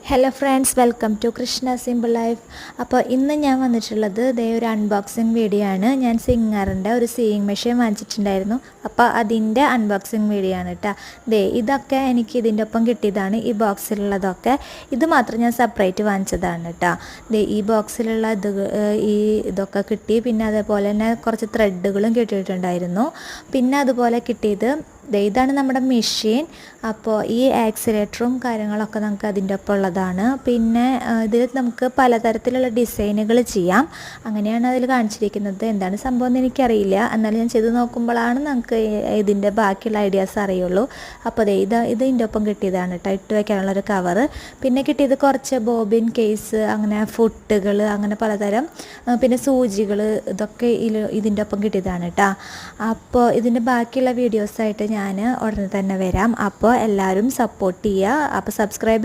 Hello friends, welcome to Krishna simple life. അപ്പോൾ ഇന്ന് ഞാൻ വന്നിട്ടുള്ളത് ഒരു അൺബോക്സിങ് വീഡിയോ ആണ്. ഞാൻ സിംഗറിൻ്റെ ഒരു സീയിങ് മെഷീൻ വാങ്ങിച്ചിട്ടുണ്ടായിരുന്നു. അപ്പോൾ അതിൻ്റെ അൺബോക്സിങ് വീഡിയോ ആണ് കേട്ടോ. ഇതൊക്കെ എനിക്ക് ഇതിൻ്റെ ഒപ്പം കിട്ടിയതാണ്. ഈ ബോക്സിലുള്ളതൊക്കെ ഇത് മാത്രം ഞാൻ സെപ്പറേറ്റ് വാങ്ങിച്ചതാണ് കേട്ടോ. ഈ ബോക്സിലുള്ള ഇതൊക്കെ കിട്ടി. പിന്നെ അതേപോലെ തന്നെ കുറച്ച് ത്രെഡുകളും കിട്ടിയിട്ടുണ്ടായിരുന്നു. പിന്നെ അതുപോലെ കിട്ടിയത് ഇതാണ് നമ്മുടെ മെഷീൻ. അപ്പോൾ ഈ ആക്സിലേറ്ററും കാര്യങ്ങളൊക്കെ നമുക്ക് അതിൻ്റെ ഒപ്പം ഉള്ളതാണ്. പിന്നെ ഇതിൽ നമുക്ക് പലതരത്തിലുള്ള ഡിസൈനുകൾ ചെയ്യാം. അങ്ങനെയാണ് അതിൽ കാണിച്ചിരിക്കുന്നത്. എന്താണ് സംഭവം എന്ന് എനിക്കറിയില്ല. എന്നാലും ഞാൻ ചെയ്ത് നോക്കുമ്പോഴാണ് നമുക്ക് ഇതിൻ്റെ ബാക്കിയുള്ള ഐഡിയാസ് അറിയുള്ളൂ. അപ്പോൾ ഇതിൻ്റെ ഒപ്പം കിട്ടിയതാണ് കേട്ടോ, ഇട്ട് വയ്ക്കാനുള്ളൊരു കവറ്. പിന്നെ കിട്ടിയത് കുറച്ച് ബോബിൻ കേസ്, അങ്ങനെ ഫുട്ടുകൾ, അങ്ങനെ പലതരം, പിന്നെ സൂചികൾ, ഇതൊക്കെ ഇതിൻ്റെ ഒപ്പം കിട്ടിയതാണ് കേട്ടോ. അപ്പോൾ ഇതിൻ്റെ ബാക്കിയുള്ള വീഡിയോസായിട്ട് ഞാൻ ഉടനെ തന്നെ വരാം. അപ്പോൾ എല്ലാവരും സപ്പോർട്ട് ചെയ്യുക. അപ്പോൾ സബ്സ്ക്രൈബ്